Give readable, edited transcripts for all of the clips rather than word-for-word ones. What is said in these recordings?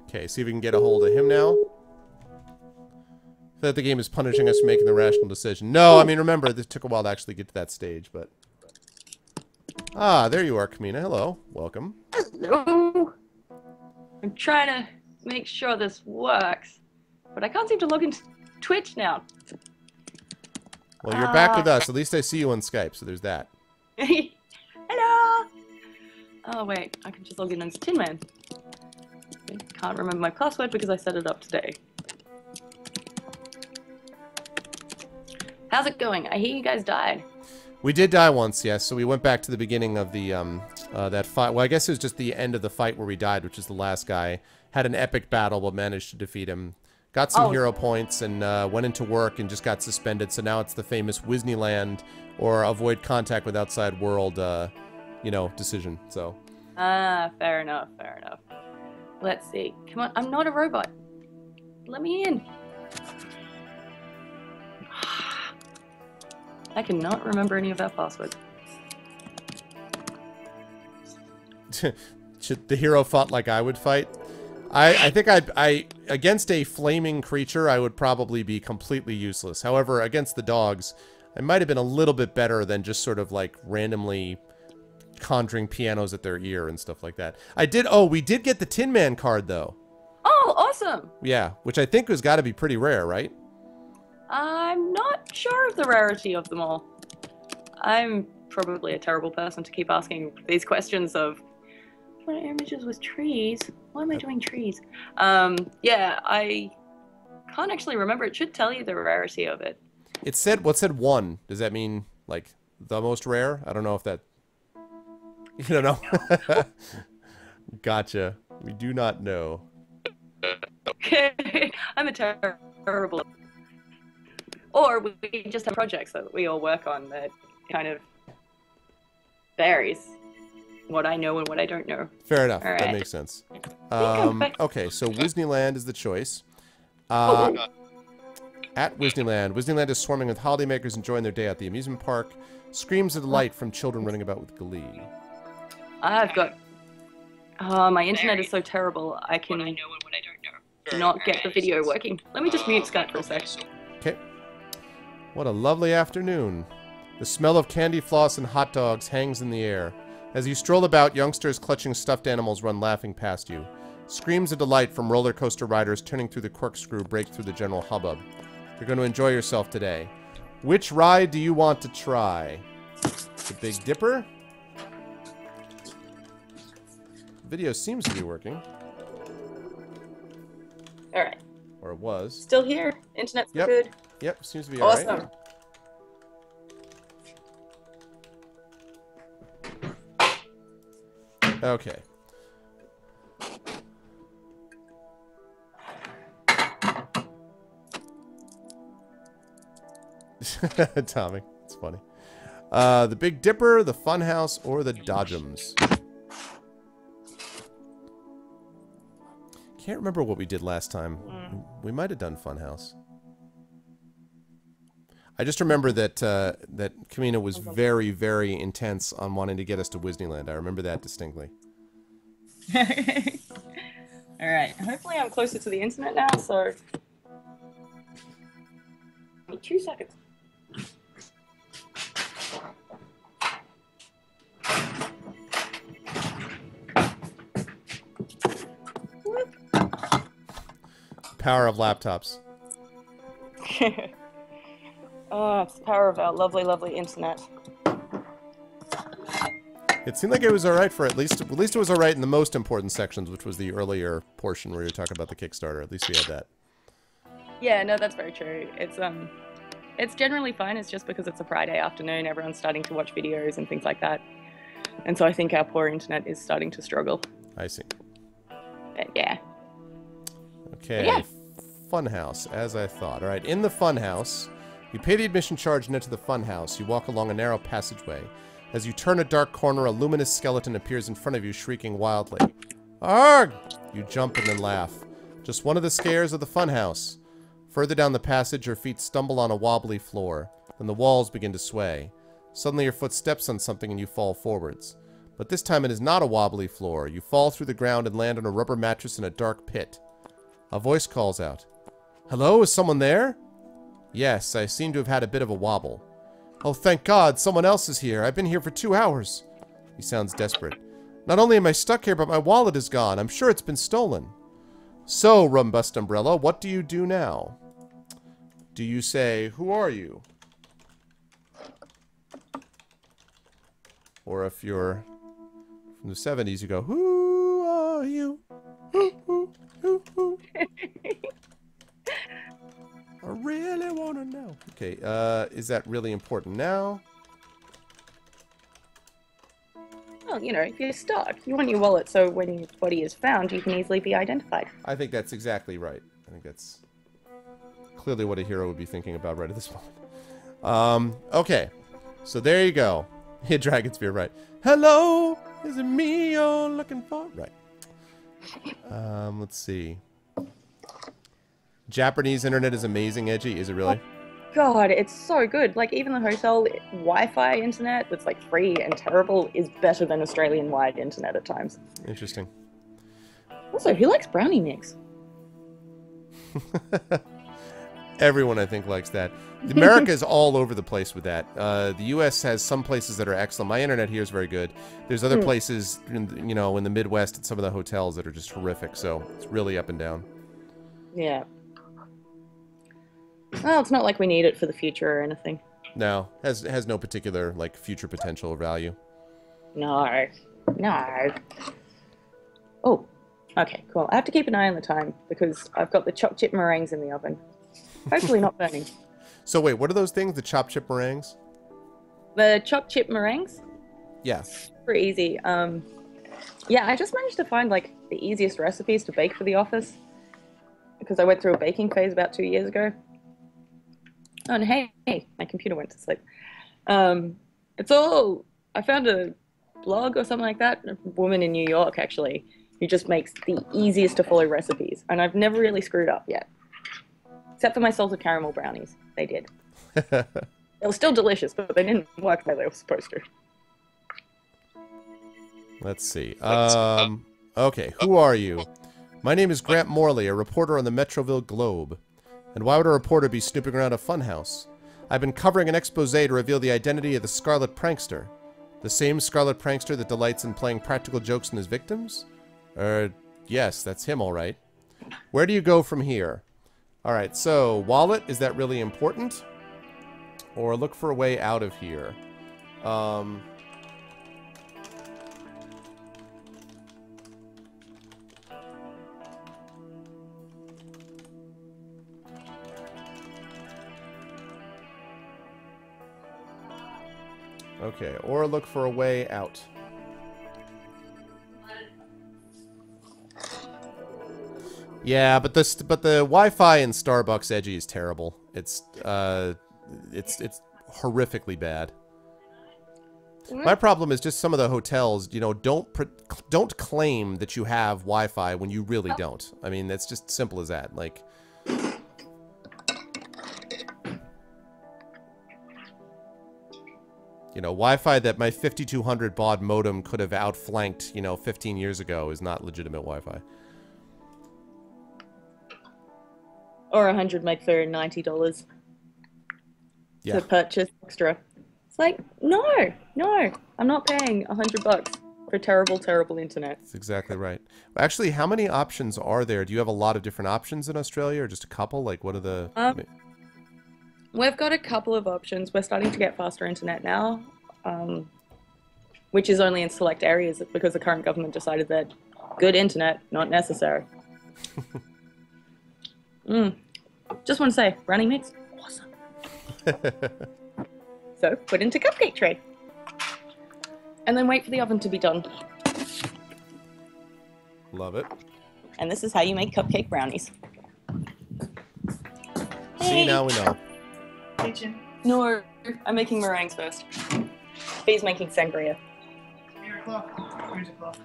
Okay, see if we can get a hold of him now. That the game is punishing us for making the rational decision. No, I mean, remember, this took a while to actually get to that stage, but... Ah, there you are, Kamina. Hello. Welcome. Hello. I'm trying to make sure this works, but I can't seem to log into Twitch now. Well, you're back with us. At least I see you on Skype, so there's that. Hello! Oh, wait. I can just log in as Tin Man. Can't remember my password because I set it up today. How's it going? I hear you guys died. We did die once, yes. So we went back to the beginning of the that fight. Well, I guess it was just the end of the fight where we died, which is the last guy. Had an epic battle, but managed to defeat him. Got some hero points and went into work and just got suspended. So now it's the famous Wisneyland or avoid contact with outside world, you know, decision. So. Ah, fair enough. Fair enough. Let's see. Come on, I'm not a robot. Let me in. I cannot remember any of our passwords. The hero fought like I would fight. I think I against a flaming creature, I would probably be completely useless. However, against the dogs, I might have been a little bit better than just sort of like randomly conjuring pianos at their ear and stuff like that. We did get the Tin Man card though. Oh, awesome! Yeah, which I think has got to be pretty rare, right? I'm not sure of the rarity of them all. I'm probably a terrible person to keep asking these questions of what images with trees? Why am I doing trees? Yeah, I can't actually remember. It should tell you the rarity of it. It said, what said 1? Does that mean, like, the most rare? I don't know if that... You don't know? Gotcha. We do not know. Okay, I'm a terrible... Or we just have projects that we all work on that kind of varies what I know and what I don't know. Fair enough. All right. That makes sense. Okay, so Wisneyland is the choice. At Wisneyland. Wisneyland is swarming with holidaymakers enjoying their day at the amusement park. Screams of delight from children running about with glee. I've got... my internet is so terrible, I can not get the video working. Let me just mute Skype for a sec. Okay. What a lovely afternoon. The smell of candy floss and hot dogs hangs in the air. As you stroll about, youngsters clutching stuffed animals run laughing past you. Screams of delight from roller coaster riders turning through the corkscrew break through the general hubbub. You're going to enjoy yourself today. Which ride do you want to try? The Big Dipper? The video seems to be working. Alright. Or it was. Still here. Internet's Yep. good. Yep, seems to be Awesome. alright. Okay. Tommy, it's funny. The Big Dipper, the Funhouse, or the Dodgems. Can't remember what we did last time. We might have done Funhouse. I just remember that that Kamina was very, very intense on wanting to get us to Wisneyland. I remember that distinctly. Alright, hopefully I'm closer to the internet now, so... 2 seconds. Power of laptops. Oh, it's the power of our lovely, lovely internet. It seemed like it was alright for at least it was alright in the most important sections, which was the earlier portion where you were talking about the Kickstarter. At least we had that. Yeah, no, that's very true. It's generally fine. It's just because it's a Friday afternoon, everyone's starting to watch videos and things like that. And so I think our poor internet is starting to struggle. I see. But yeah. Okay. Yeah. Funhouse, as I thought. Alright, in the Funhouse, you pay the admission charge and enter the Funhouse. You walk along a narrow passageway. As you turn a dark corner, a luminous skeleton appears in front of you, shrieking wildly. Arg! You jump and then laugh. Just one of the scares of the Funhouse. Further down the passage, your feet stumble on a wobbly floor. Then the walls begin to sway. Suddenly your foot steps on something and you fall forwards. But this time it is not a wobbly floor. You fall through the ground and land on a rubber mattress in a dark pit. A voice calls out. Hello, is someone there? Yes, I seem to have had a bit of a wobble. Oh, thank God, someone else is here. I've been here for 2 hours. He sounds desperate. Not only am I stuck here, but my wallet is gone. I'm sure it's been stolen. So, Rumbust Umbrella, what do you do now? Do you say, who are you? Or if you're from the 70s, you go, who are you? Who? I really want to know. Okay, is that really important now? Well, you know, if you're stuck, you want your wallet so when your body is found, you can easily be identified. I think that's exactly right. I think that's clearly what a hero would be thinking about right at this moment. Okay. So there you go. Hit Dragon Spear, right. Hello! Is it me you're looking for? Right. Let's see. Japanese internet is amazing, Edgy. Is it really? God, it's so good. Like, even the hotel Wi-Fi internet that's, like, free and terrible is better than Australian-wide internet at times. Interesting. Also, who likes brownie mix? Everyone, I think, likes that. America is all over the place with that. The U.S. has some places that are excellent. My internet here is very good. There's other places, in, you know, in the Midwest at some of the hotels that are just horrific. So it's really up and down. Yeah. Well, it's not like we need it for the future or anything. No, has no particular, like, future potential or value. No. No. Oh, okay, cool. I have to keep an eye on the time because I've got the chopped chip meringues in the oven. Hopefully not burning. So wait, what are those things? The chopped chip meringues? The chopped chip meringues? Yeah. Super easy. Yeah, I just managed to find, like, the easiest recipes to bake for the office because I went through a baking phase about 2 years ago. Oh, and hey, my computer went to sleep. It's all... I found a blog or something like that, a woman in New York, actually, who just makes the easiest to follow recipes. And I've never really screwed up yet. Except for my salted caramel brownies. They did. They were still delicious, but they didn't work the way they were supposed to. Let's see. Okay, who are you? My name is Grant Morley, a reporter on the Metroville Globe. And why would a reporter be snooping around a funhouse? I've been covering an expose to reveal the identity of the Scarlet Prankster. The same Scarlet Prankster that delights in playing practical jokes on his victims? Yes, that's him, all right. Where do you go from here? Alright, so, wallet, is that really important? Or look for a way out of here. Okay, or look for a way out. Yeah, but the Wi-Fi in Starbucks Edgy is terrible. It's horrifically bad. My problem is just some of the hotels, you know, don't claim that you have Wi-Fi when you really don't. I mean, it's just simple as that. Like, you know, Wi-Fi that my 5200 baud modem could have outflanked, you know, 15 years ago is not legitimate Wi-Fi. Or 100 meg for $90 to purchase extra. It's like, no, I'm not paying $100 for terrible, terrible internet. That's exactly right. Actually, how many options are there? Do you have a lot of different options in Australia, or just a couple? Like, what are the... We've got a couple of options. We're starting to get faster internet now, which is only in select areas because the current government decided that good internet, not necessary. Just want to say, brownie mix, awesome. So, put into cupcake tray. And then wait for the oven to be done. Love it. And this is how you make cupcake brownies. See, now we know. Kitchen. No, I'm making meringues first. Fee's making sangria. Mirror clock. Here's a clock.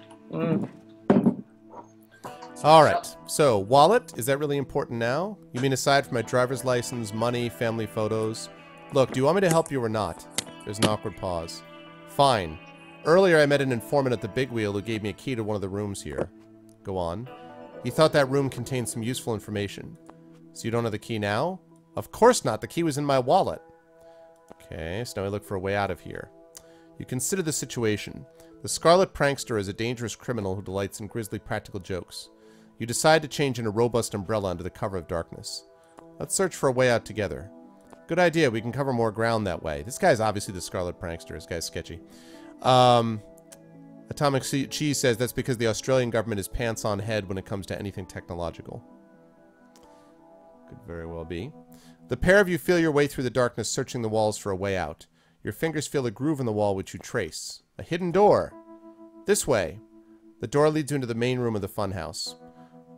Alright, so, wallet, is that really important now? You mean aside from my driver's license, money, family photos? Look, do you want me to help you or not? There's an awkward pause. Fine. Earlier, I met an informant at the Big Wheel who gave me a key to one of the rooms here. Go on. He thought that room contained some useful information. So you don't have the key now? Of course not. The key was in my wallet. Okay, so now I look for a way out of here. You consider the situation. The Scarlet Prankster is a dangerous criminal who delights in grisly practical jokes. You decide to change in a robust umbrella under the cover of darkness. Let's search for a way out together. Good idea. We can cover more ground that way. This guy's obviously the Scarlet Prankster. This guy's sketchy. Atomic Cheese says that's because the Australian government is pants on head when it comes to anything technological. Could very well be. The pair of you feel your way through the darkness, searching the walls for a way out. Your fingers feel a groove in the wall which you trace. A hidden door. This way. The door leads you into the main room of the funhouse.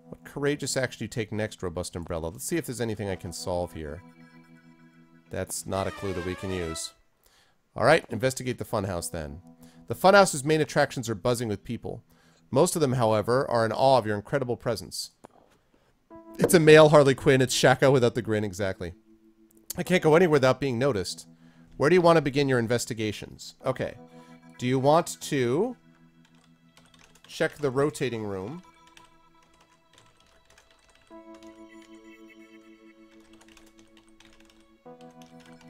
What courageous action do you take next, Robust Umbrella? Let's see if there's anything I can solve here. That's not a clue that we can use. Alright, investigate the funhouse then. The funhouse's main attractions are buzzing with people. Most of them, however, are in awe of your incredible presence. It's a male Harley Quinn. It's Shaka without the grin, exactly. I can't go anywhere without being noticed. Where do you want to begin your investigations? Okay. Do you want to check the rotating room?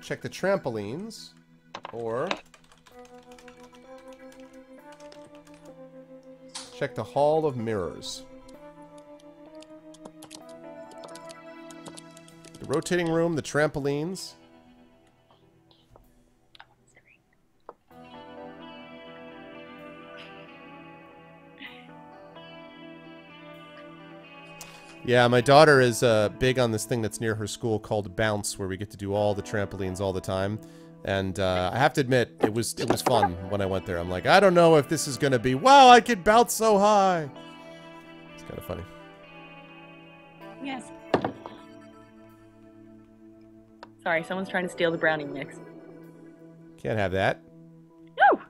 Check the trampolines? Or check the Hall of Mirrors? The rotating room, the trampolines. Yeah, my daughter is big on this thing that's near her school called Bounce, where we get to do all the trampolines all the time. And I have to admit, it was fun when I went there. I'm like, I don't know if this is going to be, wow, I could bounce so high. It's kind of funny. Yes. Sorry, someone's trying to steal the brownie mix. Can't have that. No!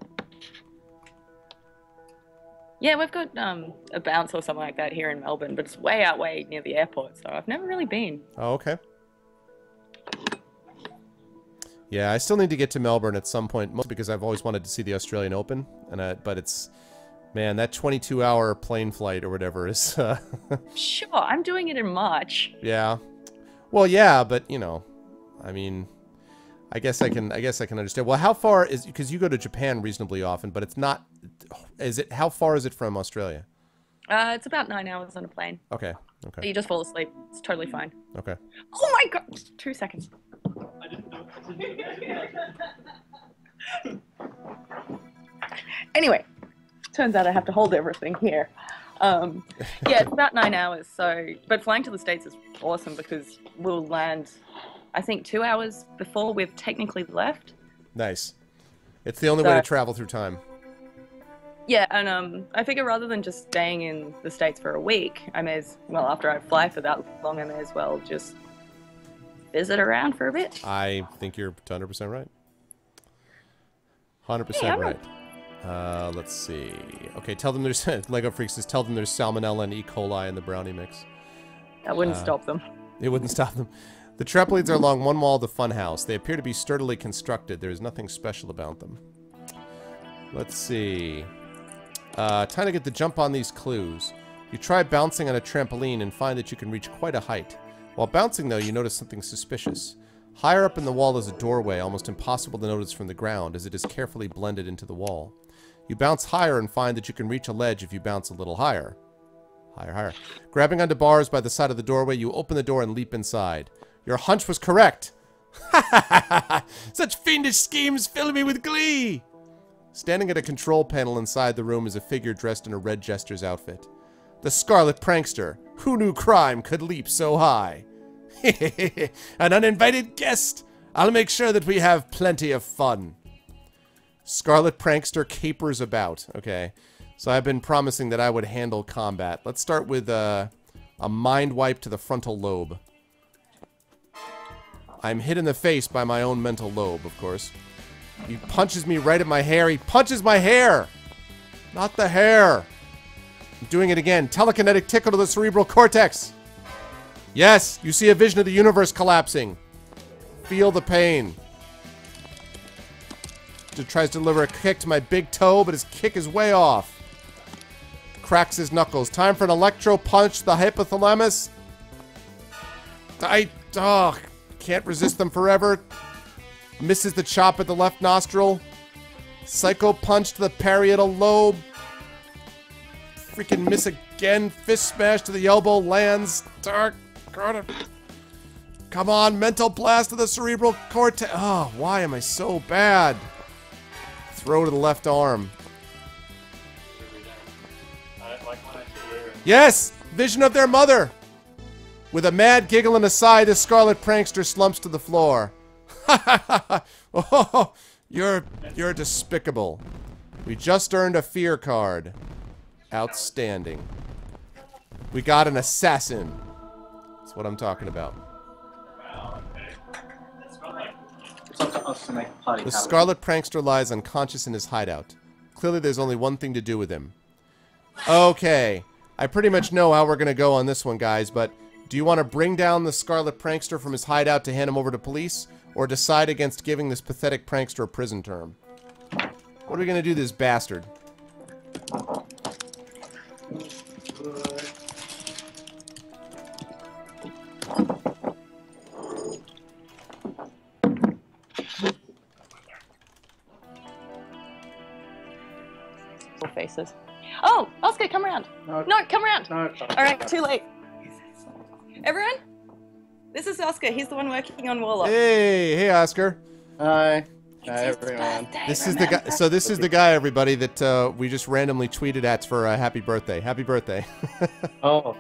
Yeah, we've got a bounce or something like that here in Melbourne, but it's way near the airport, so I've never really been. Oh, okay. Yeah, I still need to get to Melbourne at some point, mostly because I've always wanted to see the Australian Open, and but it's, man, that 22-hour plane flight or whatever is. Sure, I'm doing it in March. Yeah, well, yeah, but you know, I mean, I guess I can understand. Well, how far is, because you go to Japan reasonably often, but it's not. Is it? How far is it from Australia? It's about 9 hours on a plane. Okay. Okay. You just fall asleep. It's totally fine. Okay. Oh my god! 2 seconds. I didn't know. Anyway, turns out I have to hold everything here. Yeah, it's about 9 hours. So, but flying to the States is awesome because we'll land, I think, 2 hours before we've technically left. Nice. It's the only way to travel through time. Yeah, and I figure rather than just staying in the States for a week, I may as well, after I fly for that long, I may as well just visit around for a bit. I think you're 100% right. 100% right. Let's see. Okay, tell them there's Lego Freak says tell them there's salmonella and E. coli in the brownie mix. That wouldn't stop them. It wouldn't stop them. The trampolines are along one wall of the funhouse. They appear to be sturdily constructed. There is nothing special about them. Let's see. Time to get the jump on these clues. You try bouncing on a trampoline and find that you can reach quite a height. While bouncing, though, you notice something suspicious. Higher up in the wall is a doorway, almost impossible to notice from the ground, as it is carefully blended into the wall. You bounce higher and find that you can reach a ledge if you bounce a little higher. Higher, higher. Grabbing onto bars by the side of the doorway, you open the door and leap inside. Your hunch was correct! Such fiendish schemes fill me with glee! Standing at a control panel inside the room is a figure dressed in a red jester's outfit. The Scarlet Prankster. Who knew crime could leap so high? An uninvited guest. I'll make sure that we have plenty of fun. Scarlet Prankster capers about. Okay. So I've been promising that I would handle combat. Let's start with a mind wipe to the frontal lobe. I'm hit in the face by my own mental lobe, of course. He punches me right at my hair. He punches my hair! Not the hair! I'm doing it again. Telekinetic tickle to the cerebral cortex! Yes! You see a vision of the universe collapsing. Feel the pain. tries to deliver a kick to my big toe, but his kick is way off. Cracks his knuckles. Time for an electro punch to the hypothalamus. Can't resist them forever. Misses the chop at the left nostril. Psycho punch to the parietal lobe. Freaking miss again. Fist smash to the elbow. Lands. Dark. Come on. Mental blast to the cerebral cortex. Oh, why am I so bad? Throw to the left arm. Yes! Vision of their mother! With a mad giggle and a sigh, the Scarlet Prankster slumps to the floor. Oh, you're despicable. We just earned a F.E.A.R card. Outstanding. We got an assassin. That's what I'm talking about. It's up to us to make a party. The Scarlet Prankster lies unconscious in his hideout. Clearly there's only one thing to do with him. Okay. I pretty much know how we're going to go on this one, guys, but do you want to bring down the Scarlet Prankster from his hideout to hand him over to police, or decide against giving this pathetic prankster a prison term? What are we going to do to this bastard? Faces. Oh, Oscar, come around. No, come around. No. All right, too late. Everyone, this is Oscar. He's the one working on Warlock. Hey, Oscar. Hi. It's Hi, his everyone. birthday, This is the guy. So this is the guy, everybody, that we just randomly tweeted at for a happy birthday. Happy birthday. Oh,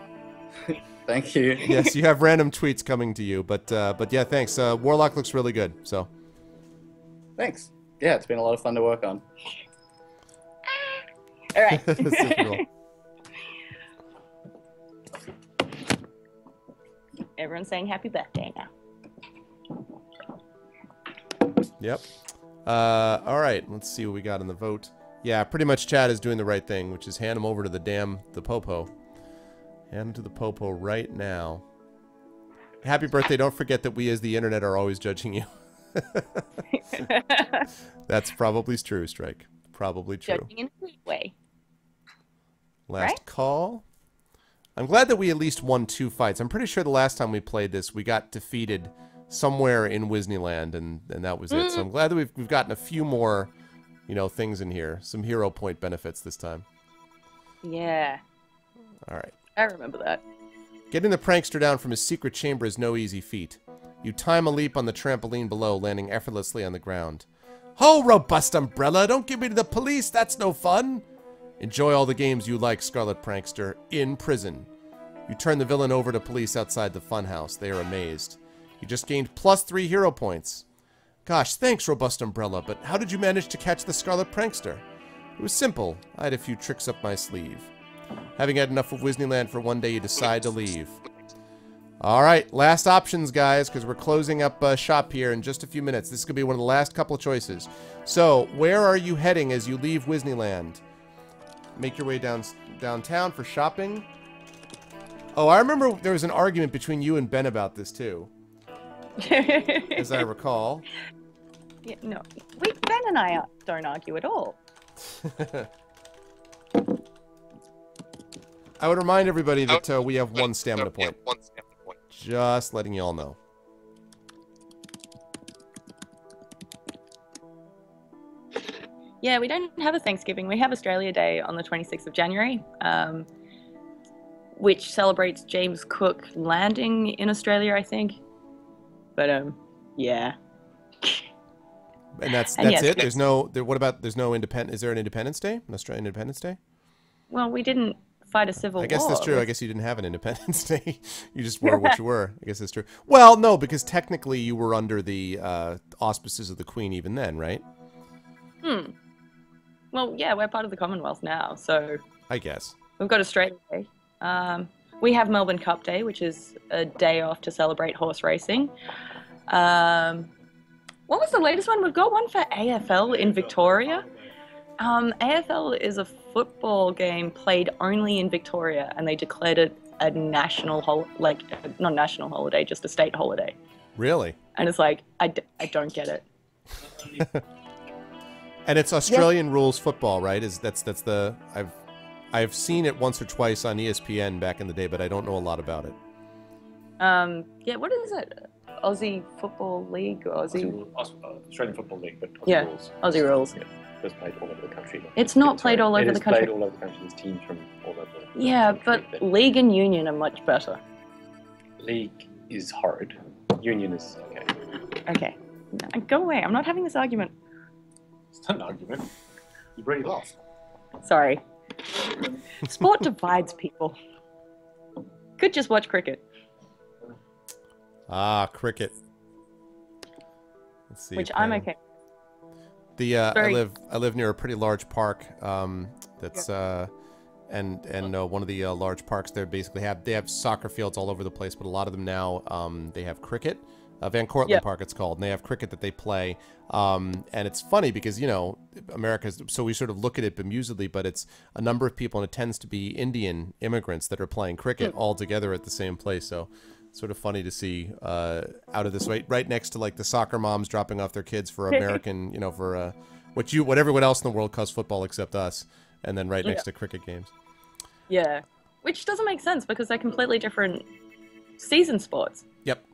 thank you. Yes, you have random tweets coming to you, but yeah, thanks. Warlock looks really good. So. Thanks. Yeah, it's been a lot of fun to work on. All right. Super cool. Everyone's saying happy birthday now. Yep. All right. Let's see what we got in the vote. Yeah, pretty much Chad is doing the right thing, which is hand him over to the popo. Hand him to the popo right now. Happy birthday. Don't forget that we as the internet are always judging you. That's probably true, Strike. Probably true. Judging in a good way. Last right? call. I'm glad that we at least won 2 fights. I'm pretty sure the last time we played this, we got defeated somewhere in Wisneyland, and that was it. So I'm glad that we've gotten a few more, things in here. Some hero point benefits this time. Yeah. All right. I remember that. Getting the prankster down from his secret chamber is no easy feat. You time a leap on the trampoline below, landing effortlessly on the ground. Ho, robust umbrella! Don't give me to the police! That's no fun! Enjoy all the games you like, Scarlet Prankster, in prison. You turn the villain over to police outside the funhouse. They are amazed. You just gained +3 hero points. Gosh, thanks, Robust Umbrella, but how did you manage to catch the Scarlet Prankster? It was simple. I had a few tricks up my sleeve. Having had enough of Wisneyland for one day, you decide to leave. Alright, last options, guys, because we're closing up shop here in just a few minutes. This is going to be one of the last couple of choices. So, where are you heading as you leave Wisneyland? Make your way downtown for shopping. Oh, I remember there was an argument between you and Ben about this, too. As I recall. Yeah, no, Ben and I don't argue at all. I would remind everybody that we have 1 stamina point. Just letting you all know. Yeah, we don't have a Thanksgiving. We have Australia Day on the 26th of January, which celebrates James Cook landing in Australia, I think. But, yeah. And that's yes, it? There's no... There's no Is there an Independence Day? An Australian Independence Day? Well, we didn't fight a civil war. I guess that's true. I guess you didn't have an Independence Day. You just were what you were. I guess that's true. Well, no, because technically you were under the auspices of the Queen even then, right? Well, yeah, we're part of the Commonwealth now, so... I guess. We've got Australia Day. We have Melbourne Cup Day, which is a day off to celebrate horse racing. What was the latest one? We've got one for AFL in Victoria. AFL is a football game played only in Victoria, and they declared it a national not national holiday, just a state holiday. Really? And it's like, I don't get it. And it's Australian rules football, right? I've seen it once or twice on ESPN back in the day, but I don't know a lot about it. Yeah, what is it? Aussie Football League or Aussie? Australian Football League, but Aussie Yeah, rules. Aussie rules. Yeah, it's played all over the country. It's not played all over the country. It's played all over the country. There's teams from all over the Yeah, country. but League and Union are much better. League is horrid. Union is okay. Okay. No, go away. I'm not having this argument. It's not an argument. You bring it off. Sorry. Sport divides people. Could just watch cricket. Ah, cricket. Let's see. Which I'm okay. I live near a pretty large park. That's and one of the large parks there basically they have soccer fields all over the place, but a lot of them now they have cricket. Van Cortlandt Park, it's called, and they have cricket that they play. And it's funny because, you know, America's, so we sort of look at it bemusedly, but it's a number of people, and it tends to be Indian immigrants that are playing cricket all together at the same place. So it's sort of funny to see out of this right next to like the soccer moms dropping off their kids for American, you know, for what everyone else in the world calls football except us, and then right next to cricket games. Yeah, which doesn't make sense because they're completely different season sports. Yep.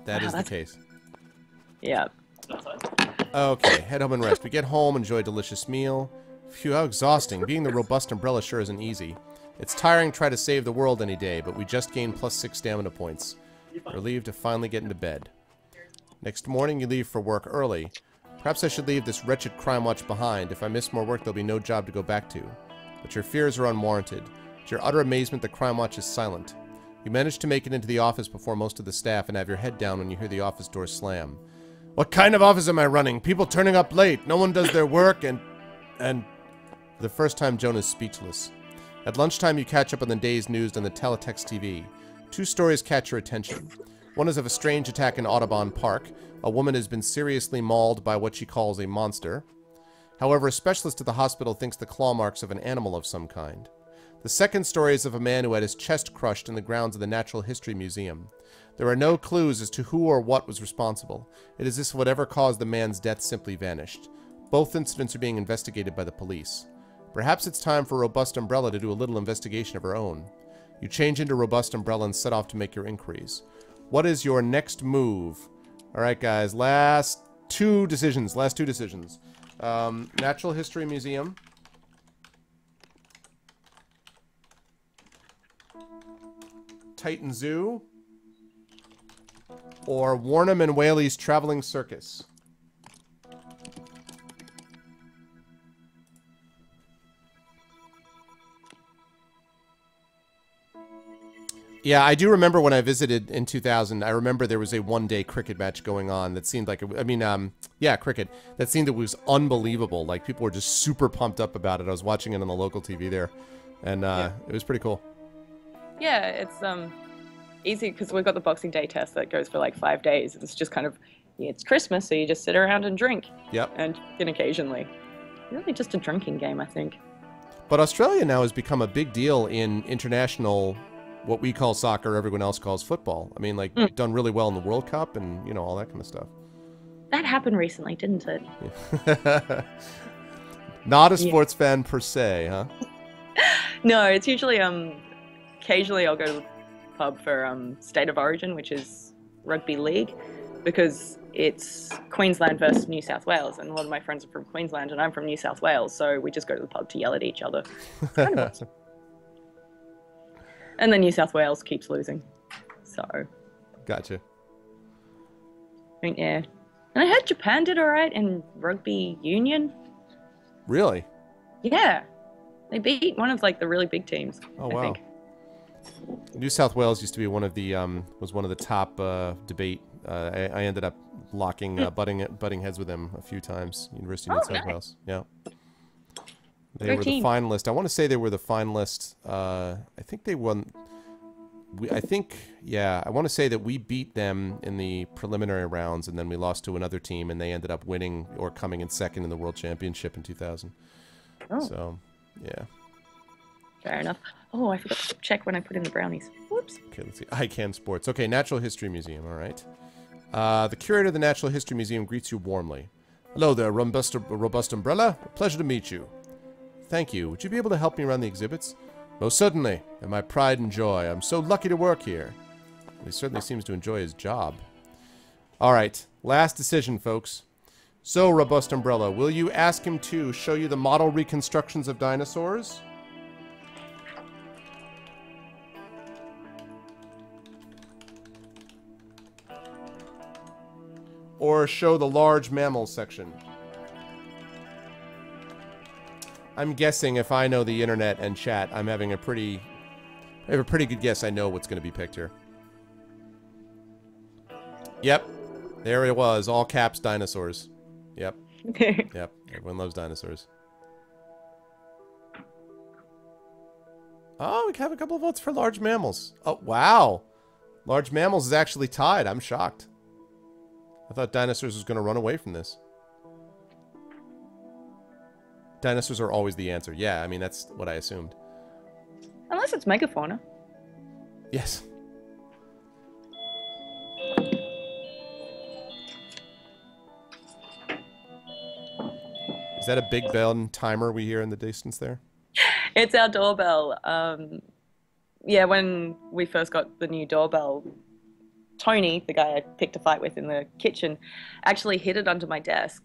That is the case. Yeah. Okay, head home and rest. We get home, enjoy a delicious meal. Phew, how exhausting. Being the robust umbrella sure isn't easy. It's tiring to try to save the world any day, but we just gained +6 stamina points. Relieved to finally get into bed. Next morning, you leave for work early. Perhaps I should leave this wretched crime watch behind. If I miss more work, there'll be no job to go back to. But your fears are unwarranted. To your utter amazement, the crime watch is silent. You manage to make it into the office before most of the staff and have your head down when you hear the office door slam. What kind of office am I running? People turning up late. No one does their work and... For the first time, Joan is speechless. At lunchtime, you catch up on the day's news on the teletext TV. 2 stories catch your attention. One is of a strange attack in Audubon Park. A woman has been seriously mauled by what she calls a monster. However, a specialist at the hospital thinks the claw marks of an animal of some kind. The second story is of a man who had his chest crushed in the grounds of the Natural History Museum. There are no clues as to who or what was responsible. It is as if whatever caused the man's death simply vanished. Both incidents are being investigated by the police. Perhaps it's time for Robust Umbrella to do a little investigation of her own. You change into Robust Umbrella and set off to make your inquiries. What is your next move? Alright guys, last two decisions. Natural History Museum. Titan Zoo, or Warnham and Whaley's Traveling Circus. Yeah, I do remember when I visited in 2000, I remember there was a one-day cricket match going on that seemed like, cricket. That seemed it was unbelievable. Like, people were just super pumped up about it. I was watching it on the local TV there, and it was pretty cool. Yeah, it's easy because we've got the Boxing Day test that goes for like 5 days. It's just kind of, it's Christmas, so you just sit around and drink. Yep. And occasionally. Really just a drinking game, I think. But Australia now has become a big deal in international, what we call soccer, everyone else calls football. I mean, like, done really well in the World Cup and, you know, all that kind of stuff. That happened recently, didn't it? Yeah. Not a sports fan per se, huh? No, it's usually, occasionally I'll go to the pub for State of Origin, which is rugby league, because it's Queensland versus New South Wales, and a lot of my friends are from Queensland and I'm from New South Wales, so we just go to the pub to yell at each other. It's kind of awesome. And then New South Wales keeps losing, so. Gotcha. Yeah. And I heard Japan did alright in rugby union. Really? Yeah. They beat one of like the really big teams. Oh, I wow. think. New South Wales used to be one of the top debate. I ended up butting heads with them a few times. University of New South Wales. Yeah. They were the finalist. I want to say they were the finalist. I think they won. I want to say that we beat them in the preliminary rounds, and then we lost to another team, and they ended up winning or coming in second in the World Championship in 2000. Oh. So, yeah. Fair enough. Oh, I forgot to check when I put in the brownies. Whoops. Okay, let's see. ICANN Sports. Okay, Natural History Museum. All right. The curator of the Natural History Museum greets you warmly. Hello there, robust umbrella. A pleasure to meet you. Thank you. Would you be able to help me around the exhibits? Most certainly. They're my pride and joy. I'm so lucky to work here. He certainly seems to enjoy his job. Alright, last decision, folks. So, Robust Umbrella, will you ask him to show you the model reconstructions of dinosaurs? Or show the large mammal section? I'm guessing if I know the internet and chat, I have a pretty good guess I know what's going to be picked here. Yep. There it was. All caps dinosaurs. Yep. Yep. Everyone loves dinosaurs. Oh, we have a couple of votes for large mammals. Oh, wow. Large mammals is actually tied. I'm shocked. I thought dinosaurs was going to run away from this. Dinosaurs are always the answer. Yeah, I mean, that's what I assumed. Unless it's megafauna. Yes. Is that a Big Ben timer we hear in the distance there? It's our doorbell. Yeah, when we first got the new doorbell, Tony, the guy I picked a fight with in the kitchen, actually hid it under my desk,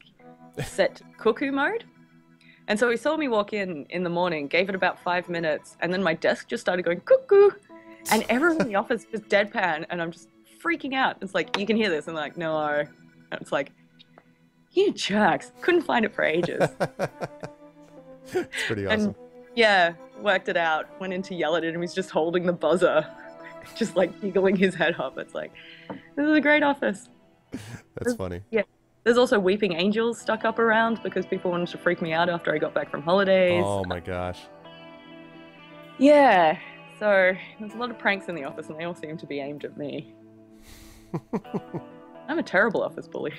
set cuckoo mode. And so he saw me walk in the morning, gave it about 5 minutes, and then my desk just started going cuckoo. And everyone in the office just deadpan, and I'm just freaking out. It's like, you can hear this. And I'm like, no. And it's like, you jerks. Couldn't find it for ages. It's pretty awesome. And yeah, worked it out. Went in to yell at it, and he was just holding the buzzer. Just like giggling his head up. It's like, this is a great office. That's funny. Yeah. There's also weeping angels stuck up around because people wanted to freak me out after I got back from holidays. Oh my gosh. Yeah. So there's a lot of pranks in the office and they all seem to be aimed at me. I'm a terrible office bully.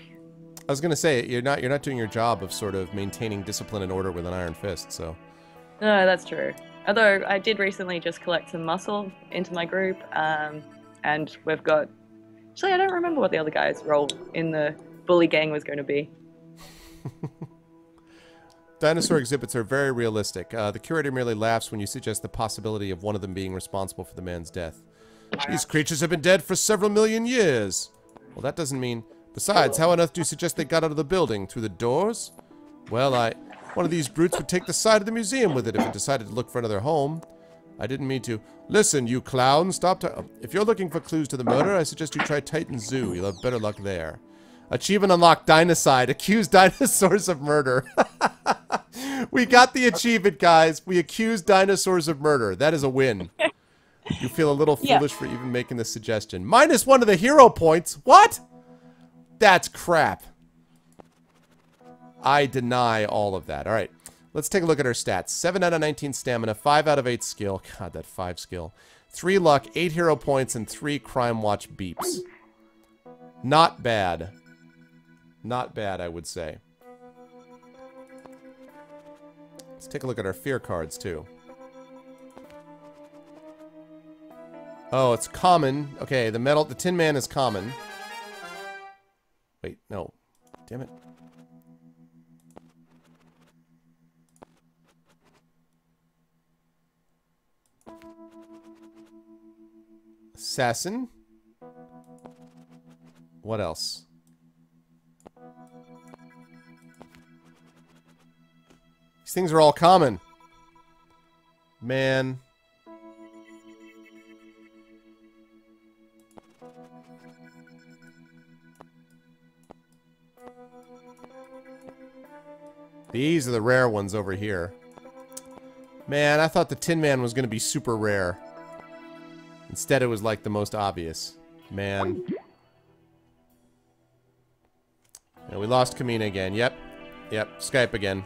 I was gonna say, you're not doing your job of sort of maintaining discipline and order with an iron fist, so. No, that's true. Although I did recently just collect some muscle into my group, and we've got... Actually, I don't remember what the other guy's role in the bully gang was going to be. Dinosaur exhibits are very realistic. The curator merely laughs when you suggest the possibility of one of them being responsible for the man's death. These creatures have been dead for several million years. Well, that doesn't mean... Besides, how on earth do you suggest they got out of the building? Through the doors? Well, one of these brutes would take the side of the museum with it if it decided to look for another home. I didn't mean to. Listen, you clown, stop. If you're looking for clues to the murder, I suggest you try Titan Zoo. You'll have better luck there. Achievement unlocked, Dinocide. Accuse dinosaurs of murder. We got the achievement, guys. We accused dinosaurs of murder. That is a win. You feel a little foolish for even making this suggestion. -1 of the hero points. What? That's crap. I deny all of that. All right. Let's take a look at our stats. 7 out of 19 stamina, 5 out of 8 skill. God, that 5 skill. 3 luck, 8 hero points, and 3 crime watch beeps. Not bad. Not bad, I would say. Let's take a look at our FE.A.R cards, too. Oh, it's common. Okay, the Tin Man is common. Wait, no. Damn it. Assassin. What else? These things are all common. Man. These are the rare ones over here. Man, I thought the Tin Man was going to be super rare. Instead, it was like the most obvious. Man. And we lost Kamina again. Yep. Yep. Skype again.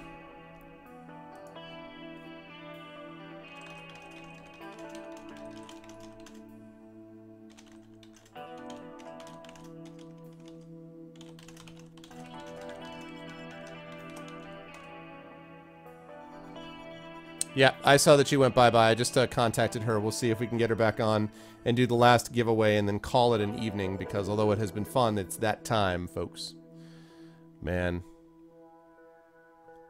Yeah, I saw that she went bye-bye. I just contacted her. We'll see if we can get her back on and do the last giveaway and then call it an evening, because although it has been fun, it's that time, folks. Man.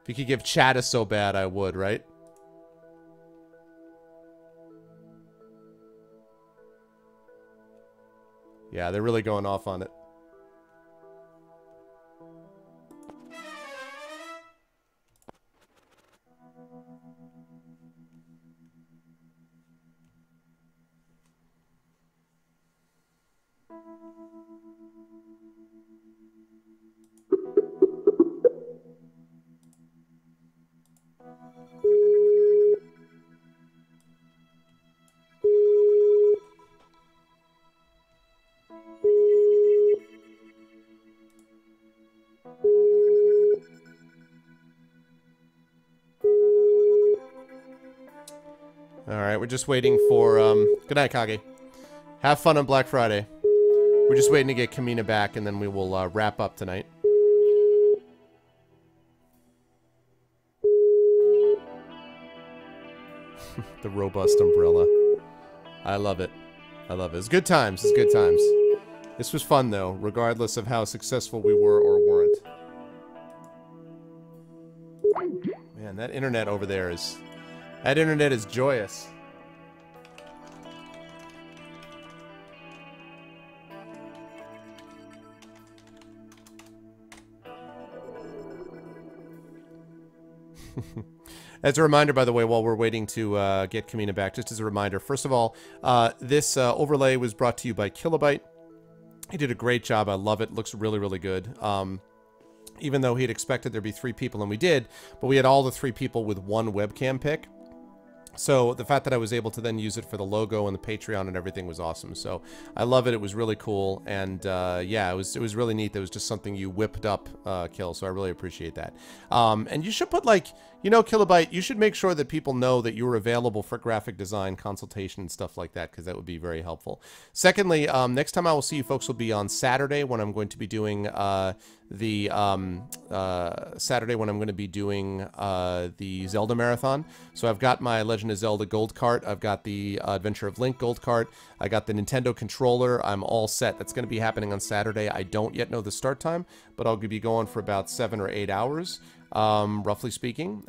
If you could give chat a so bad, I would, right? Yeah, they're really going off on it. Alright, we're just waiting for, good night, Kage. Have fun on Black Friday. We're just waiting to get Kamina back, and then we will, wrap up tonight. The robust umbrella. I love it. I love it. It's good times. It's good times. This was fun, though, regardless of how successful we were or weren't. Man, that internet over there is... That internet is joyous. As a reminder, by the way, while we're waiting to get Kamina back, just as a reminder, first of all, this overlay was brought to you by Kilobyte. He did a great job. I love it. Looks really, really good. Even though he had expected there'd be 3 people, and we did, but we had all the 3 people with one webcam pick. So the fact that I was able to then use it for the logo and the Patreon and everything was awesome. So I love it. It was really cool. And yeah, it was really neat. That was just something you whipped up, Kill. So I really appreciate that. And you should put, like, you know, Kilobyte, you should make sure that people know that you're available for graphic design consultation and stuff like that, because that would be very helpful. Secondly, next time I will see you folks will be on Saturday, when I'm going to be doing the Zelda Marathon. So I've got my Legend of Zelda gold cart. I've got the Adventure of Link gold cart. I got the Nintendo controller. I'm all set. That's going to be happening on Saturday. I don't yet know the start time, but I'll be going for about 7 or 8 hours. Roughly speaking.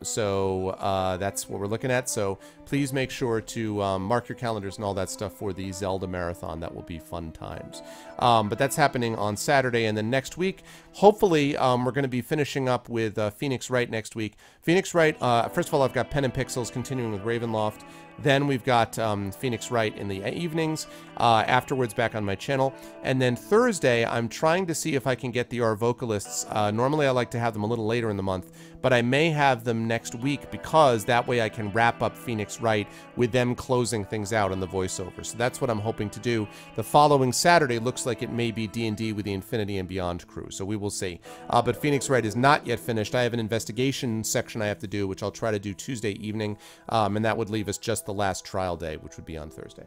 So that's what we're looking at. So please make sure to mark your calendars and all that stuff for the Zelda Marathon. That will be fun times. But that's happening on Saturday. And then next week, hopefully, we're going to be finishing up with Phoenix Wright next week. Phoenix Wright, first of all, I've got Pen and Pixels continuing with Ravenloft. Then we've got Phoenix Wright in the evenings, afterwards back on my channel. And then Thursday, I'm trying to see if I can get the F.E.A.R vocalists. Normally I like to have them a little later in the month, but I may have them next week, because that way I can wrap up Phoenix Wright with them closing things out on the voiceover. So that's what I'm hoping to do. The following Saturday looks like it may be D&D with the Infinity and Beyond crew, so we will see. But Phoenix Wright is not yet finished. I have an investigation section I have to do, which I'll try to do Tuesday evening, and that would leave us just the last trial day, which would be on Thursday.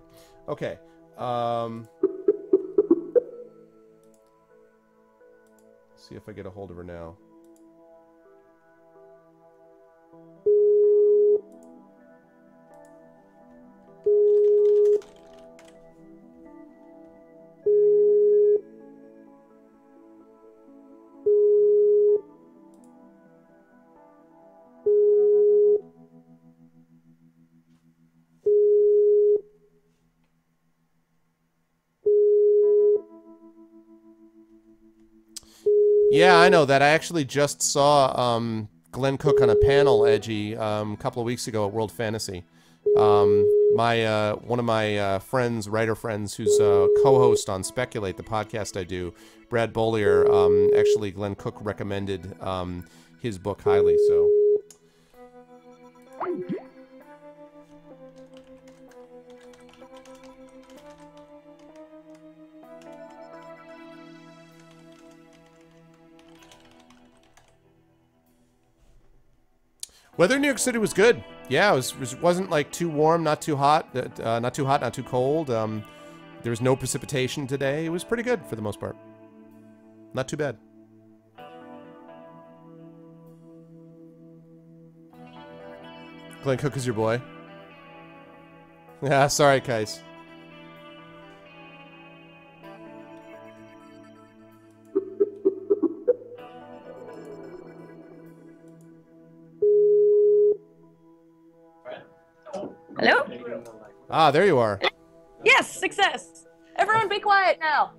Okay. See if I get a hold of her now. Yeah, I know that. I actually just saw Glenn Cook on a panel, Edgy, a couple of weeks ago at World Fantasy. One of my friends, writer friends, who's a co-host on Speculate, the podcast I do, Brad Bollier, actually Glenn Cook recommended his book highly, so... Weather in New York City was good. Yeah, it wasn't like too warm, not too hot, not too hot, not too cold. There was no precipitation today. It was pretty good for the most part. Not too bad. Glenn Cook is your boy. Yeah, sorry, Kais. Ah, there you are. Yes, success. Everyone be quiet now.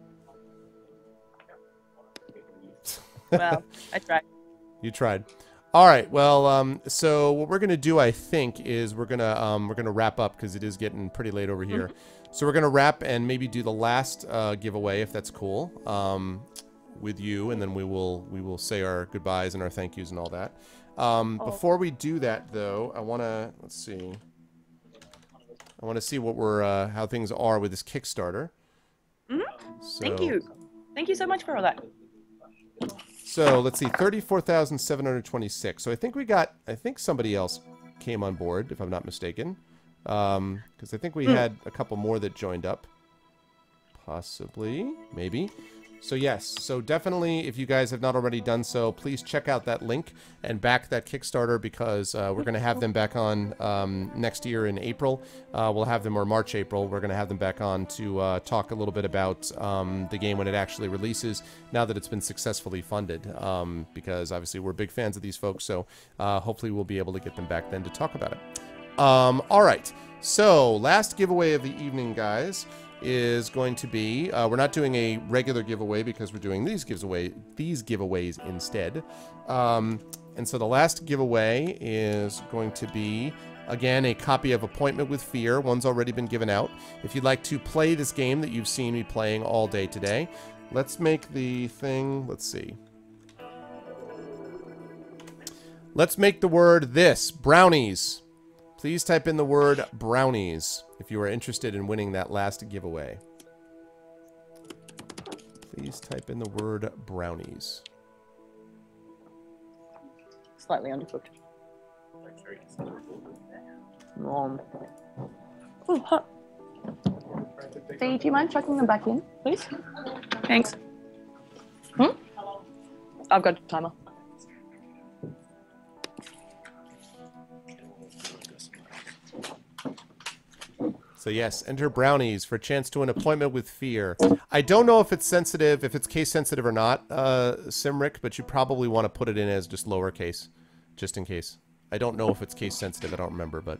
Well, I tried. You tried. All right. Well, so what we're gonna do, I think, is we're gonna wrap up because it is getting pretty late over here. So we're gonna wrap and maybe do the last giveaway if that's cool, with you, and then we will say our goodbyes and our thank yous and all that. Before we do that, though, I wanna see what we're how things are with this Kickstarter. So, Thank you so much for all that. So let's see, 34,726. So I think somebody else came on board, if I'm not mistaken. Because I think we had a couple more that joined up. Possibly, maybe. So yes, so definitely, if you guys have not already done so, please check out that link and back that Kickstarter because we're going to have them back on next year in April. We'll have them, or March, April. We're going to have them back on to talk a little bit about the game when it actually releases, now that it's been successfully funded. Because obviously we're big fans of these folks, so hopefully we'll be able to get them back then to talk about it. All right, so last giveaway of the evening, guys, is going to be, we're not doing a regular giveaway because we're doing these giveaways instead. And so the last giveaway is going to be, again, a copy of Appointment with F.E.A.R. One's already been given out. If you'd like to play this game that you've seen me playing all day today, let's make the thing, let's see. Let's make the word this, brownies. Please type in the word brownies if you are interested in winning that last giveaway. Please type in the word brownies. Slightly undercooked. Oh, hot. Fee, do you mind chucking them back in, please? Thanks. I've got a timer. So yes, enter brownies for a chance to an appointment with F.E.A.R. I don't know if it's sensitive, if it's case sensitive or not, Simric, but you probably want to put it in as just lowercase, just in case. I don't know if it's case sensitive, I don't remember, but...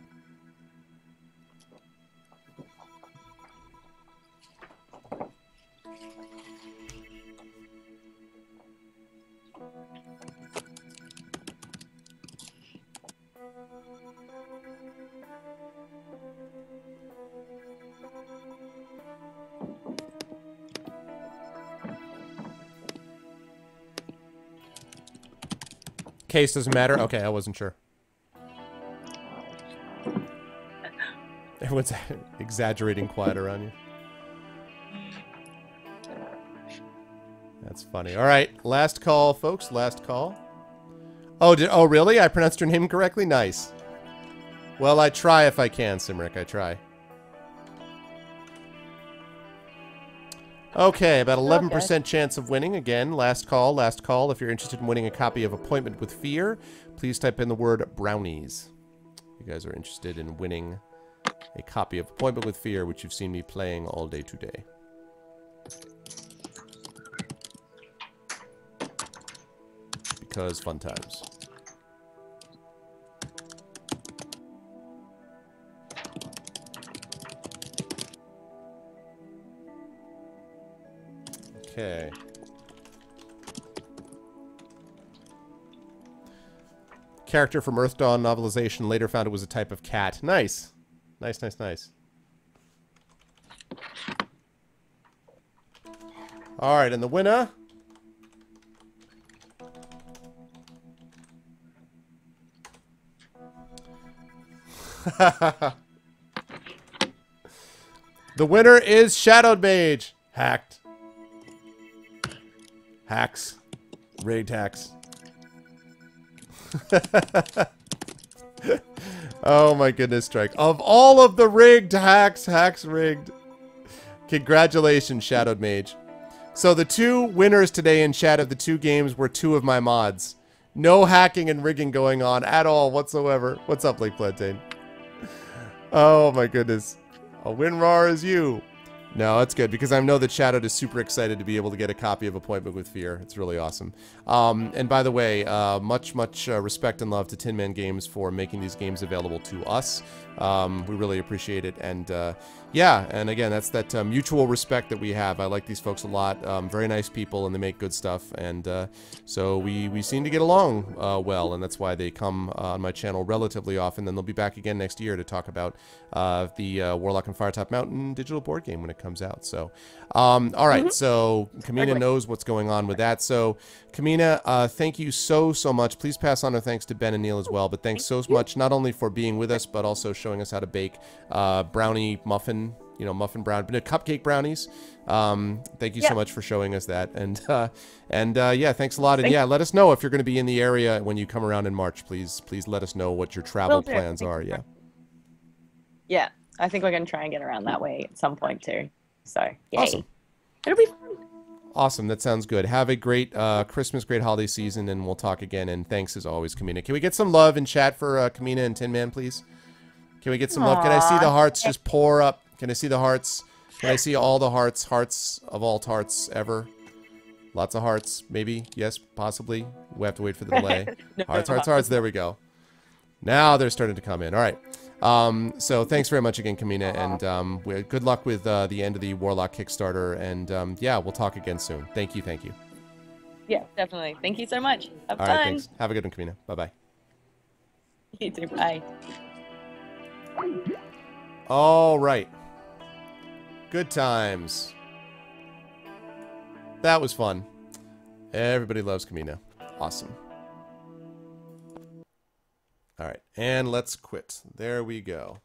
Case doesn't matter? Okay, I wasn't sure. Everyone's exaggerating quiet around you. That's funny. All right, last call, folks. Last call. Oh, really? I pronounced your name correctly? Nice. Well, I try if I can, Simric. I try. Okay, about 11% chance of winning. Again, last call, last call. If you're interested in winning a copy of Appointment with F.E.A.R., please type in the word brownies. You guys are interested in winning a copy of Appointment with F.E.A.R., which you've seen me playing all day today. Because fun times. Okay. Character from Earth Dawn novelization, later found it was a type of cat. Nice. Nice, nice, nice. Alright, and the winner... The winner is Shadowed Mage. Hacked. Hacks. Rigged hacks. Oh my goodness, Strike. Of all of the rigged hacks, hacks rigged. Congratulations, Shadowed Mage. So the two winners today in chat of the two games were two of my mods. No hacking and rigging going on at all whatsoever. What's up, Lake Plantain? Oh my goodness. A WinRAR is you. No, it's good because I know that Shadowed is super excited to be able to get a copy of Appointment with F.E.A.R. It's really awesome. And by the way, much respect and love to Tin Man Games for making these games available to us. We really appreciate it. And yeah, and again, that's that mutual respect that we have. I like these folks a lot. Very nice people, and they make good stuff. And so we seem to get along well, and that's why they come on my channel relatively often. Then they'll be back again next year to talk about the Warlock and Firetop Mountain digital board game when it comes out. So, all right. So Kamina knows what's going on with that. So Kamina, thank you so much. Please pass on our thanks to Ben and Neil as well. But thanks so much, not only for being with us, but also showing us how to bake brownie muffin, muffin brown, but cupcake brownies. Thank you so much for showing us that. And yeah, thanks a lot. And yeah, let us know if you're going to be in the area when you come around in March. Please let us know what your travel plans are. Yeah. Yeah, I think we're going to try and get around that way at some point too. So, yay. Awesome. It'll be fun. Awesome. That sounds good. Have a great Christmas, great holiday season, and we'll talk again. And thanks as always, Kamina. Can we get some love in chat for Kamina and Tin Man, please? Can we get some love? Can I see the hearts just pour up? Can I see the hearts? Can I see all the hearts? Hearts of all tarts ever? Lots of hearts, maybe? Yes, possibly. We have to wait for the delay. Hearts. There we go. Now they're starting to come in. All right. So thanks very much again, Kamina, and good luck with the end of the Warlock Kickstarter, and yeah, we'll talk again soon. Thank you. Yeah, definitely. Thank you so much. Have All fun. right, thanks. Have a good one, Kamina. Bye-bye. You too. Bye. All right. Good times. That was fun. Everybody loves Kamina. Awesome. All right, and let's quit. There we go.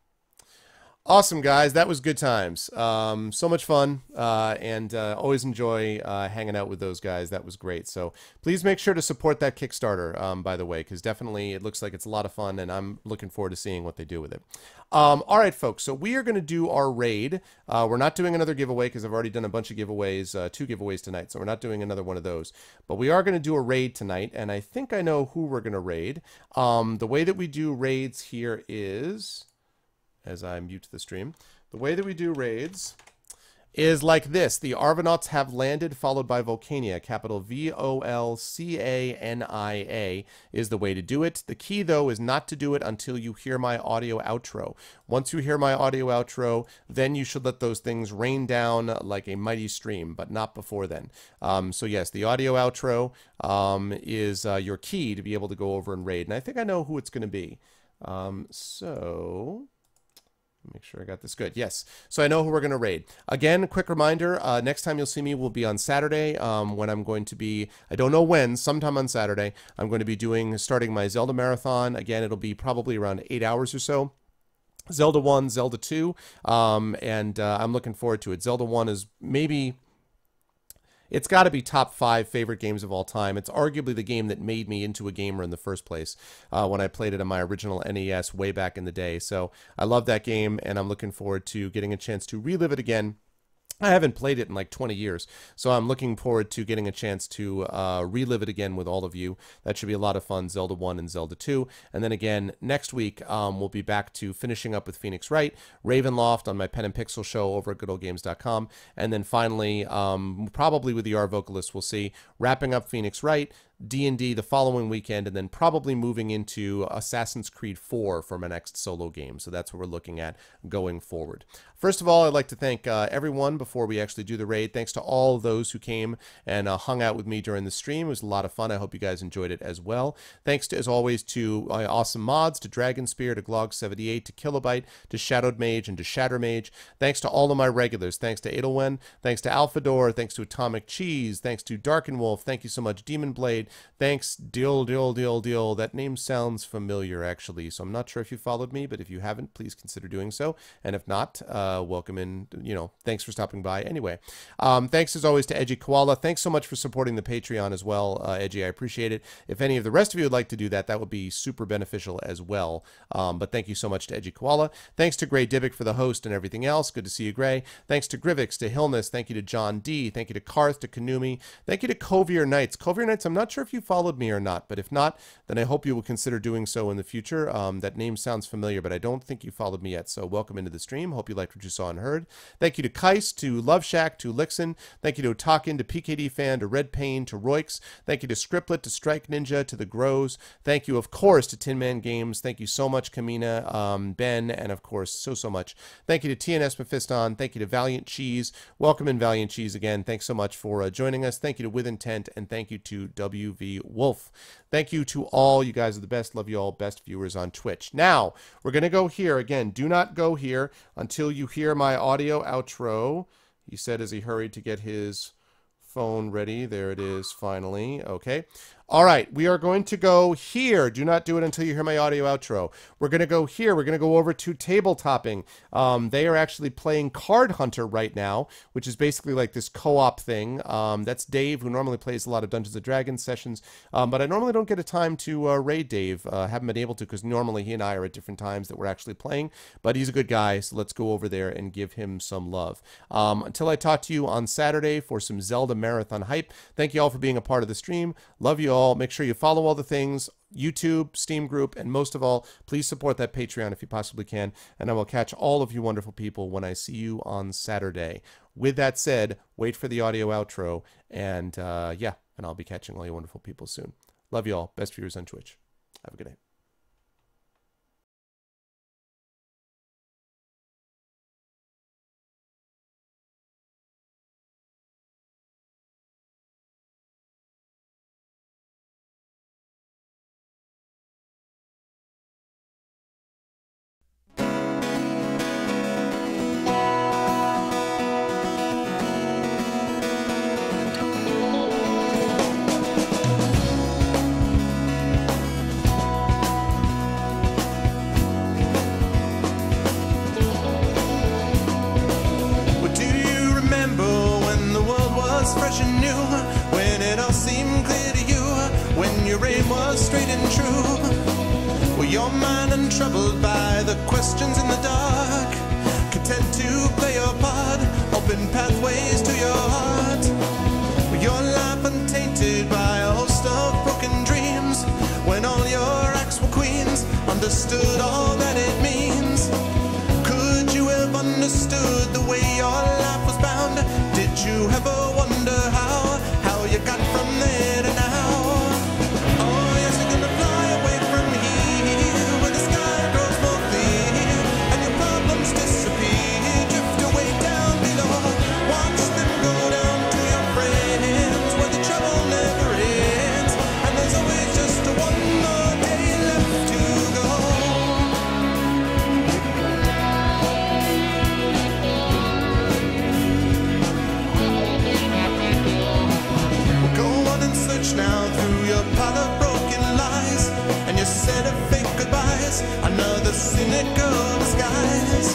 Awesome, guys. That was good times. So much fun, and always enjoy hanging out with those guys. That was great. So please make sure to support that Kickstarter, by the way, because definitely it looks like it's a lot of fun, and I'm looking forward to seeing what they do with it. All right, folks. So we are going to do our raid. We're not doing another giveaway because I've already done a bunch of giveaways, 2 giveaways tonight, so we're not doing another one of those. But we are going to do a raid tonight, and I think I know who we're going to raid. The way that we do raids here is... as I mute the stream. The way that we do raids is like this. The Arvanauts have landed, followed by Volcania. Capital V-O-L-C-A-N-I-A is the way to do it. The key, though, is not to do it until you hear my audio outro. Once you hear my audio outro, then you should let those things rain down like a mighty stream, but not before then. So yes, the audio outro is your key to be able to go over and raid. And I think I know who it's going to be. Make sure I got this good. Yes. So I know who we're going to raid. Again, a quick reminder, next time you'll see me will be on Saturday, when I'm going to be, I don't know when, sometime on Saturday, I'm going to be starting my Zelda marathon. Again, it'll be probably around 8 hours or so. Zelda 1, Zelda 2, and I'm looking forward to it. Zelda 1 is maybe... it's got to be top 5 favorite games of all time. It's arguably the game that made me into a gamer in the first place when I played it on my original NES way back in the day. So I love that game, and I'm looking forward to getting a chance to relive it again. I haven't played it in like 20 years, so I'm looking forward to getting a chance to relive it again with all of you. That should be a lot of fun, Zelda 1 and Zelda 2. And then again, next week, we'll be back to finishing up with Phoenix Wright, Ravenloft on my Pen and Pixel show over at goodoldgames.com. And then finally, probably with the R Vocalist, we'll see, wrapping up Phoenix Wright, D&D the following weekend, and then probably moving into Assassin's Creed 4 for my next solo game. So that's what we're looking at going forward. First of all, I'd like to thank everyone before we actually do the raid. Thanks to all those who came and hung out with me during the stream. It was a lot of fun. I hope you guys enjoyed it as well. Thanks, as always, to my awesome mods, to Dragon Spear, to Glog78, to Kilobyte, to Shadowed Mage, and to Shatter Mage. Thanks to all of my regulars. Thanks to Edelwen. Thanks to Alphador. Thanks to Atomic Cheese. Thanks to Darkenwolf. Thank you so much, Demon Blade. Thanks, Deal. That name sounds familiar, actually, so I'm not sure if you followed me, but if you haven't, please consider doing so. And if not, welcome in, thanks for stopping by anyway. Thanks, as always, to Edgy Koala. Thanks so much for supporting the Patreon as well, Edgy. I appreciate it. If any of the rest of you would like to do that, that would be super beneficial as well. But thank you so much to Edgy Koala. Thanks to Gray Divic for the host and everything else. Good to see you, Gray. Thanks to Grivix, to Hillness. Thank you to John D. Thank you to Karth, to Kanumi. Thank you to Covier Knights. Covier Knights, I'm not sure sure if you followed me or not, but if not, then I hope you will consider doing so in the future. That name sounds familiar, but I don't think you followed me yet. So welcome into the stream. Hope you liked what you saw and heard. Thank you to Kais, to Love Shack, to Lixon. Thank you to Otakin, to PKD Fan, to Red Pain, to Roix. Thank you to Scriptlet, to Strike Ninja, to the Grows. Thank you, of course, to Tin Man Games. Thank you so much, Kamina, Ben, and of course, so much. Thank you to TNS Mephiston. Thank you to Valiant Cheese. Welcome in, Valiant Cheese, again. Thanks so much for joining us. Thank you to With Intent, and thank you to WV Wolf. Thank you to all. You guys are the best. Love you all. Best viewers on Twitch. Now, we're going to go here. Again, do not go here until you hear my audio outro. He said as he hurried to get his phone ready. There it is, finally. Okay. All right, we are going to go here. Do not do it until you hear my audio outro. We're going to go here. We're going to go over to tabletopping. They are actually playing Card Hunter right now, which is basically like this co-op thing. That's Dave, who normally plays a lot of Dungeons & Dragons sessions, but I normally don't get a time to raid Dave. Haven't been able to because normally he and I are at different times that we're actually playing, but he's a good guy, so let's go over there and give him some love. Until I talk to you on Saturday for some Zelda Marathon hype, thank you all for being a part of the stream. Love you all. Make sure you follow all the things, YouTube, Steam group, and most of all, please support that Patreon if you possibly can, and I will catch all of you wonderful people when I see you on Saturday. With that said, wait for the audio outro, and yeah, and I'll be catching all you wonderful people soon. Love you all. Best viewers on Twitch. Have a good night. Fresh and new, when it all seemed clear to you, when your aim was straight and true. Well, your mind untroubled by the questions in the dark, content to play your part, open pathways to your heart. Well, your life untainted by a host of broken dreams, when all your acts were queens, understood all that it means. Could you have understood the way your life was bound? Did you ever wonder how you got from there to now? Oh yes, you're gonna fly away from here, where the sky grows more clear, and your problems disappear, drift away down below. Watch them go down to your friends, where the trouble never ends, and there's always just one more day left to go. Now through your pile of broken lies, and your set of fake goodbyes, another cynical disguise.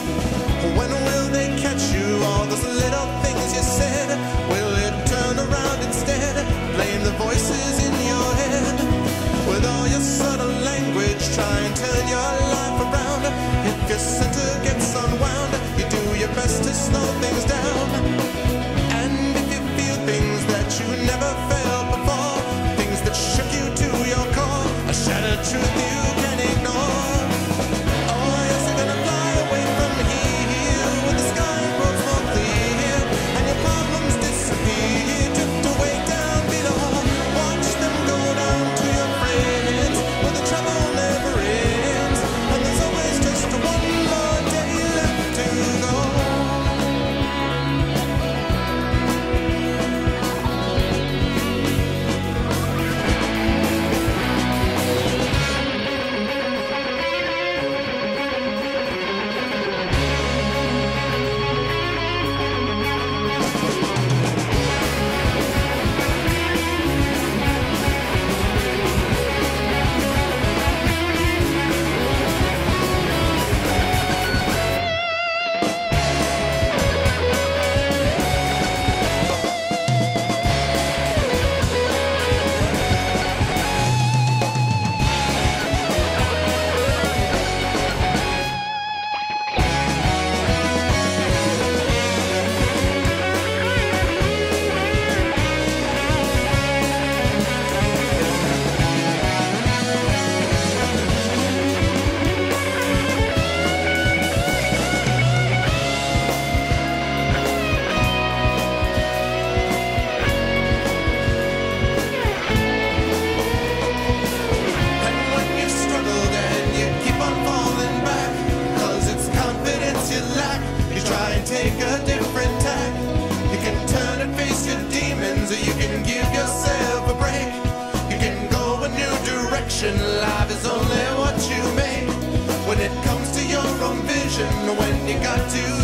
When will they catch you? All those little things you said, will it turn around instead? Blame the voices in your head. With all your subtle language, try and turn your life around. If your center gets unwound, you do your best to slow things down. And if you feel things that you never felt before, that shook you to your core, a shattered truth you can ignore. Oh yes, you're gonna fly away from here. You got to